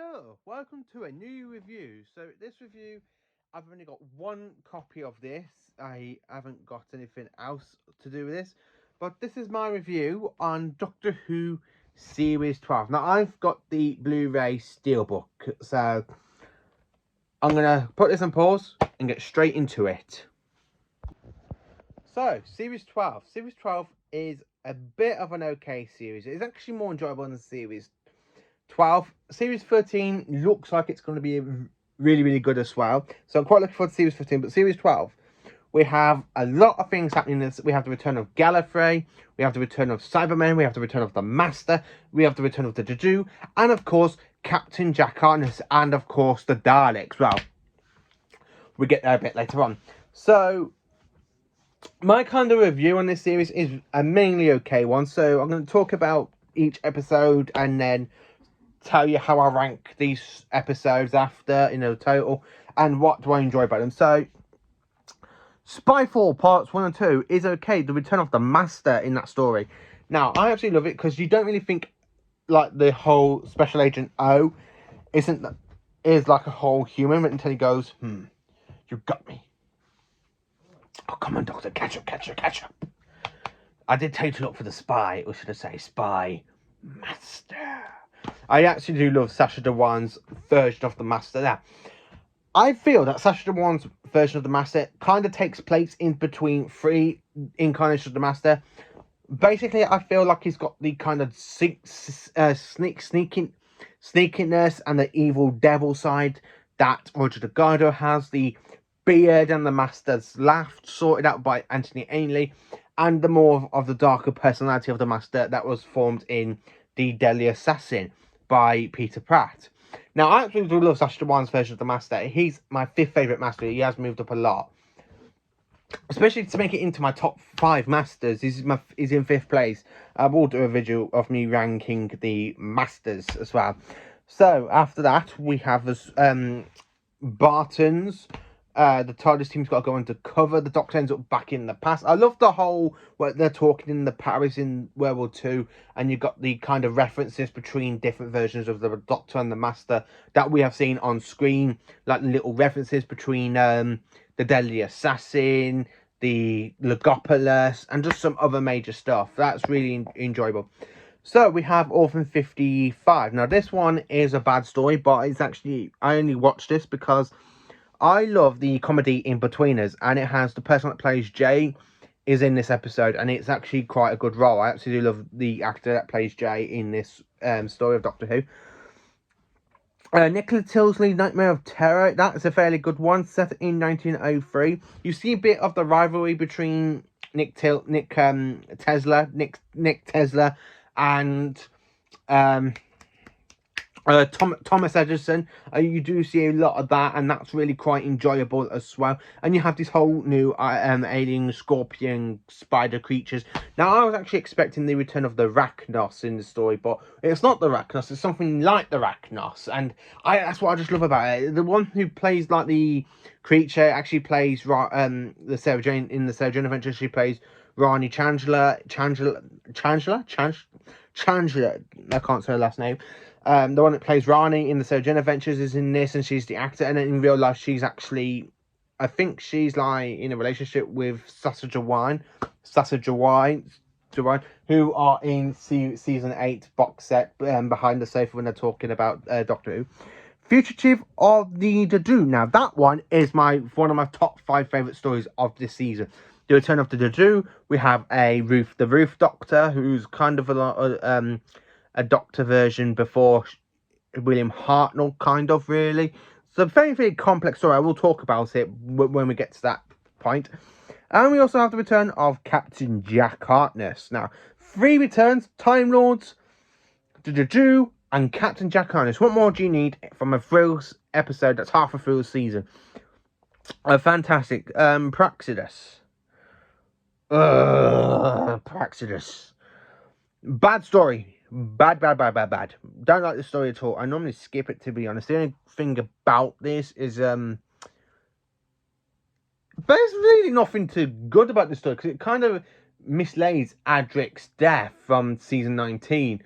Hello, welcome to a new review. So this review, I've only got one copy of this. I haven't got anything else to do with this. But this is my review on Doctor Who Series 12. Now I've got the Blu-ray Steelbook, so I'm going to put this on pause and get straight into it. So, Series 12. Series 12 is a bit of an okay series. It's actually more enjoyable than Series 12. Series 13 looks like it's going to be really good as well. So I'm quite looking forward to Series 15. But Series 12, we have a lot of things happening. We have the return of Gallifrey. We have the return of Cybermen. We have the return of the Master. We have the return of the Juju. And of course, Captain Jack Harkness. And of course, the Daleks. Well, we get there a bit later on. So my kind of review on this series is a mainly okay one. So I'm going to talk about each episode and then tell you how I rank these episodes after, total, and what do I enjoy about them. So, Spyfall Parts 1 and 2 is okay. The return of the Master in that story. Now, I absolutely love it because you don't really think, like, the whole Special Agent O is like a whole human until he goes, you got me. Oh, come on, Doctor, catch up. I did tell you to look for the spy, or should I say spy master. I actually do love Sacha Dhawan's version of the Master. Now, I feel that Sacha Dhawan's version of the Master kind of takes place in between three incarnations of the Master. Basically, I feel like he's got the kind of sneakiness and the evil devil side that Roger Delgado has. The beard and the Master's laugh sorted out by Anthony Ainley, and the more of the darker personality of the Master that was formed in The Deadly Assassin by Peter Pratt. Now, I absolutely do love Sacha Dhawan's version of the Master. He's my fifth favourite Master. He has moved up a lot. Especially to make it into my top 5 Masters. He's in 5th place. I will do a video of me ranking the Masters as well. So, after that, we have Barton's. The TARDIS team's got to go undercover. The Doctor ends up back in the past. I love the whole where they're talking in the Paris in World War II, and you've got the kind of references between different versions of the Doctor and the Master that we have seen on screen, like little references between the Deadly Assassin, the Logopolis, and just some other major stuff. That's really enjoyable. So we have Orphan 55. Now this one is a bad story, but it's actually, I only watched this because I love the comedy In-Betweeners, and it has the person that plays Jay is in this episode, and it's actually quite a good role. I actually do love the actor that plays Jay in this story of Doctor Who. Nicola Tilsley, Nightmare of Terror, that's a fairly good one, set in 1903. You see a bit of the rivalry between Nick Tesla and Thomas Edison. You do see a lot of that, and that's really quite enjoyable as well. And you have this whole new alien scorpion spider creatures. Now, I was actually expecting the return of the Rachnos in the story, but it's not the Rachnos. It's something like the Rachnos, and that's what I just love about it. The one who plays like the creature actually plays the Sarah Jane in the Sarah Jane Adventure. She plays Rani Chandler. I can't say her last name. The one that plays Rani in the Sarah Jane Adventures is in this, and she's the actor. And in real life, she's actually, I think she's like in a relationship with Sacha Dhawan, who are in season 8 box set behind the sofa when they're talking about Doctor Who. Fugitive of the Juju. Now that one is one of my top 5 favourite stories of this season. The return of the Juju. We have the Roof Doctor, who's kind of a Doctor version before William Hartnell, kind of, really. So, very complex story. I will talk about it when we get to that point. And we also have the return of Captain Jack Harkness. Now, 3 returns: Time Lords, the Juju, and Captain Jack Harkness. What more do you need from a Thrills episode that's half a Thrills season? Fantastic. Praxidus. Praxidus. Bad story. Bad. Don't like the story at all. I normally skip it, to be honest. The only thing about this is there's really nothing too good about the story, because it kind of mislays Adric's death from season 19,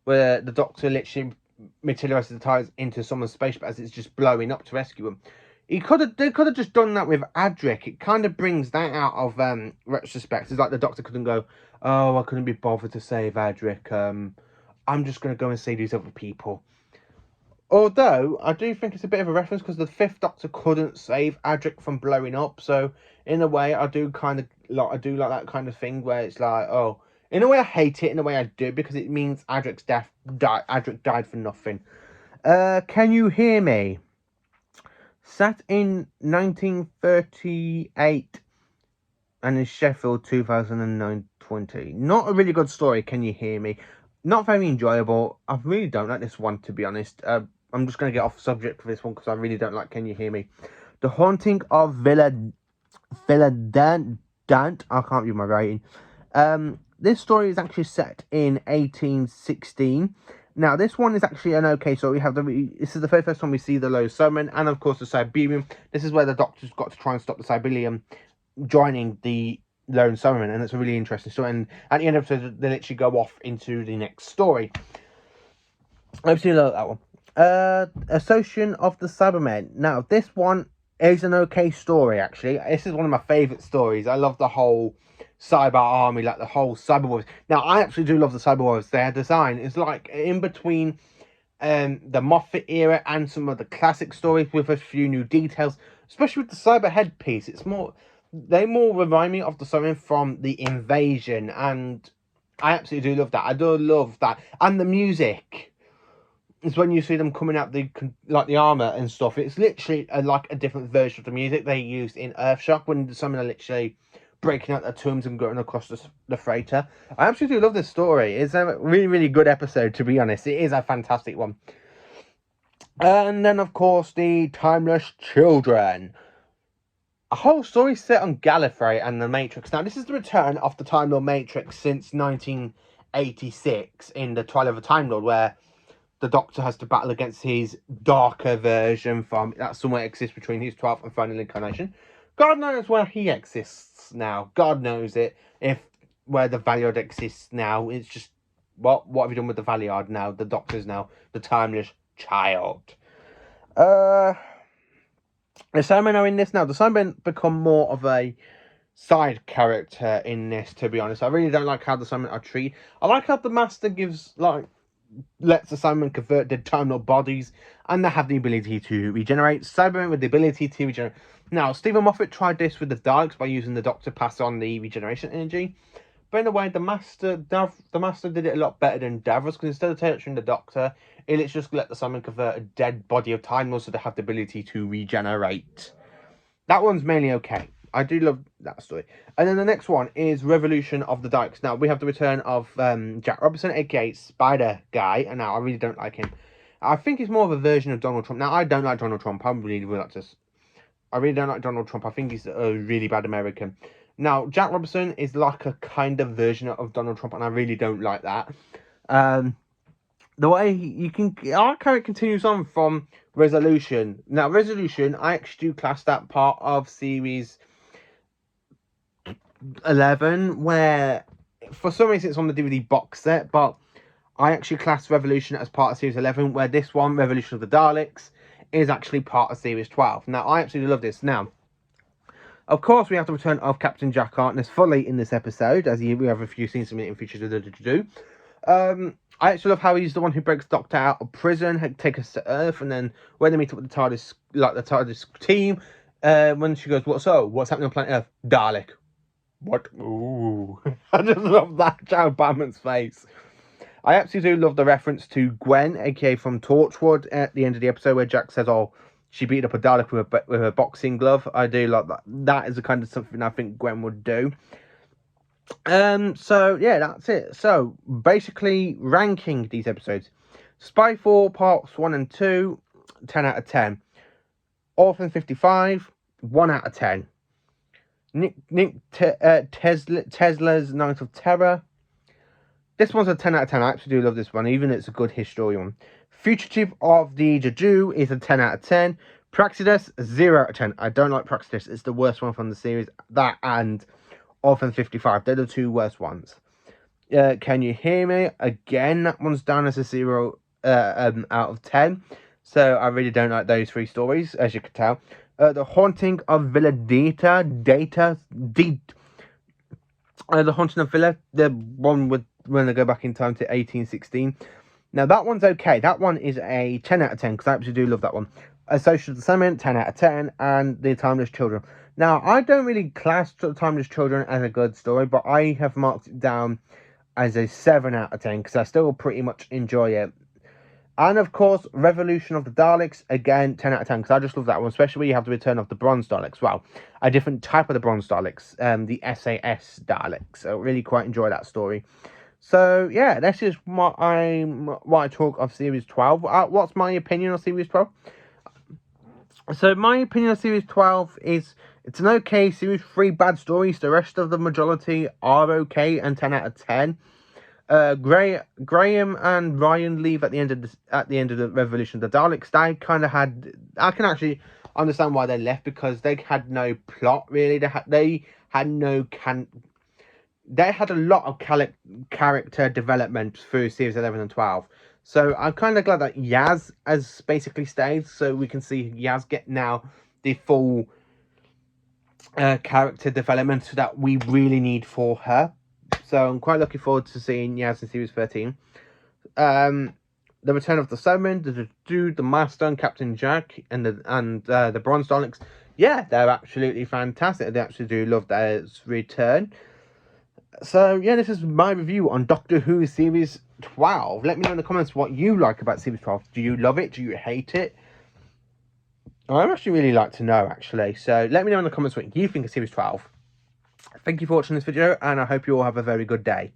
where the Doctor literally materializes the TARDIS into someone's spaceship as it's just blowing up to rescue them. They could have just done that with Adric. It kind of brings that out of retrospect. It's like the Doctor couldn't go, oh, I couldn't be bothered to save Adric. I'm just going to go and save these other people. Although, I do think it's a bit of a reference because the Fifth Doctor couldn't save Adric from blowing up. So, in a way, I do like that kind of thing where it's like, oh, in a way I hate it, in a way I do, because it means Adric's death, Adric died for nothing. Can you hear me? Set in 1938 and in Sheffield 2020. Not a really good story, Can You Hear Me? Not very enjoyable. I really don't like this one, to be honest. I'm just going to get off subject for this one because I really don't like Can You Hear Me? The Haunting of Villa Dant. I can't read my writing. This story is actually set in 1816. Now, this one is actually an okay story. This is the first time we see the Low Summon and, of course, the Siberian. This is where the Doctor's got to try and stop the Siberian joining the Lone Summon, and it's a really interesting story. And at the end of the episode, they literally go off into the next story. I absolutely love that one. Association of the Cybermen. Now, this one is an okay story, actually. This is one of my favourite stories. I love the whole cyber army, like the whole cyber warriors. Now, I actually do love the cyber warriors. Their design is like in between the Moffat era and some of the classic stories with a few new details, especially with the cyber headpiece. They more remind me of the something from the Invasion, and I absolutely do love that. I do love that, and the music. It's when you see them coming out the armor and stuff. It's literally like a different version of the music they used in Earthshock when some are literally breaking out their tombs and going across the freighter. I absolutely love this story. It's a really, really good episode, to be honest. It is a fantastic one. And then, of course, the Timeless Children. A whole story set on Gallifrey and the Matrix. Now, this is the return of the Time Lord Matrix since 1986 in the Twilight of the Time Lord, where the Doctor has to battle against his darker version that somewhere exists between his 12th and final incarnation. God knows where he exists now. God knows it. Where the Valiard exists now. It's just, what have you done with the Valiard now? The Doctor's now the Timeless Child. The Cybermen are in this now. The Cybermen become more of a side character in this, to be honest. I really don't like how the Cybermen are treated. I like how the Master lets the Cybermen convert their Time Lord bodies, and they have the ability to regenerate. Cybermen with the ability to regenerate. Now, Stephen Moffat tried this with the Daleks by using the Doctor to pass on the regeneration energy. But in a way, the Master did it a lot better than Davros, because instead of torturing the Doctor, it's just let the Cybermen convert a dead body of Time Lord so they have the ability to regenerate. That one's mainly okay. I do love that story. And then the next one is Revolution of the Dykes. Now, we have the return of Jack Robinson, aka Spider Guy. And now, I really don't like him. I think he's more of a version of Donald Trump. Now, I don't like Donald Trump. I really don't like Donald Trump. I think he's a really bad American. Now, Jack Robinson is like a kind of version of Donald Trump, and I really don't like that. The way our character continues on from Resolution. Now, Resolution, I actually do class that part of series 11, where for some reason it's on the DVD box set, but I actually class Revolution as part of series 11, where this one, Revolution of the Daleks, is actually part of series 12. Now, I absolutely love this. Now, of course, we have the return of Captain Jack Harkness fully in this episode, as we have a few scenes in features to do. I actually love how he's the one who breaks Doctor out of prison, take us to Earth, and then when they meet up with the TARDIS team, when she goes, what's happening on planet Earth? Dalek. What? Ooh. I just love that Jared Batman's face. I absolutely do love the reference to Gwen, aka from Torchwood, at the end of the episode where Jack says, oh, she beat up a Dalek with a boxing glove. I do like that. That is the kind of something I think Gwen would do. So yeah, that's it. So basically, ranking these episodes: Spyfall Parts 1 and 2, 10 out of 10. Orphan 55, 1 out of 10. Tesla's Night of Terror. This one's a 10 out of 10. I actually do love this one, even it's a good history one. Fugitive of the Jeju is a 10 out of 10. Praxidus, 0 out of 10. I don't like Praxidus. It's the worst one from the series. That and Orphan 55. They're the two worst ones. Can You Hear Me? Again, that one's down as a 0 out of 10. So I really don't like those 3 stories, as you can tell. The Haunting of Villa The Haunting of Villa, the one with when they go back in time to 1816. Now that one's okay. That one is a 10 out of 10 because I absolutely do love that one. A Social Summon, 10 out of 10, and The Timeless Children. Now I don't really class The Timeless Children as a good story, but I have marked it down as a 7 out of 10 because I still pretty much enjoy it. And of course, Revolution of the Daleks, again, 10 out of 10, because I just love that one, especially when you have the return of the Bronze Daleks. Well, a different type of the Bronze Daleks, the SAS Daleks. So really quite enjoy that story. So yeah, this is what I talk of Series 12. What's my opinion of Series 12? So my opinion of Series 12 is it's an okay series, 3 bad stories. The rest of the majority are okay and 10 out of 10. Graham and Ryan leave at the end of the Revolution of the Daleks. I can actually understand why they left because they had no plot really. They had a lot of character development through series 11 and 12. So I'm kind of glad that Yaz has basically stayed, so we can see Yaz get now the full character development that we really need for her. So I'm quite looking forward to seeing Yaz in Series 13. The Return of the Summon, the Dude, the Master, and Captain Jack, and the Bronze Daleks. Yeah, they're absolutely fantastic. They absolutely do love their return. So yeah, this is my review on Doctor Who Series 12. Let me know in the comments what you like about Series 12. Do you love it? Do you hate it? I'd actually really like to know, actually. So let me know in the comments what you think of Series 12. Thank you for watching this video, and I hope you all have a very good day.